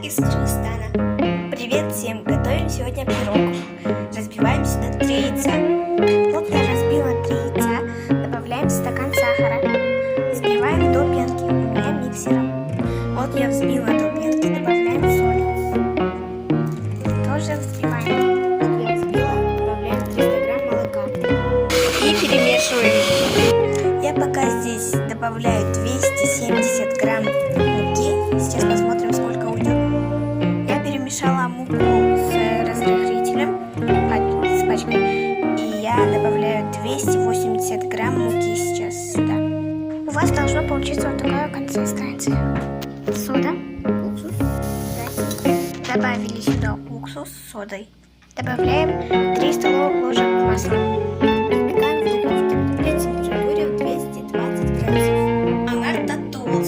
из Кыргызстана. Привет всем! Готовим сегодня пирог. Разбиваем сюда 3 яйца. Вот я разбила 3 яйца. Добавляем стакан сахара. Взбиваем до пенки. У меня миксером. Вот я взбила до пенки. Добавляем соль. Тоже взбиваем. Вот я взбила. Добавляем 300 грамм молока. И перемешиваем. Я пока здесь добавляю 270 грамм муки. Сейчас посмотрим, сколько уйдет. Я перемешала муку с разрыхлителем, с пачкой, и я добавляю 280 грамм муки сейчас сюда. У вас должно получиться вот такая консистенция. Сода, уксус. Добавили сюда уксус с содой. Добавляем 3 столовых ложек масла.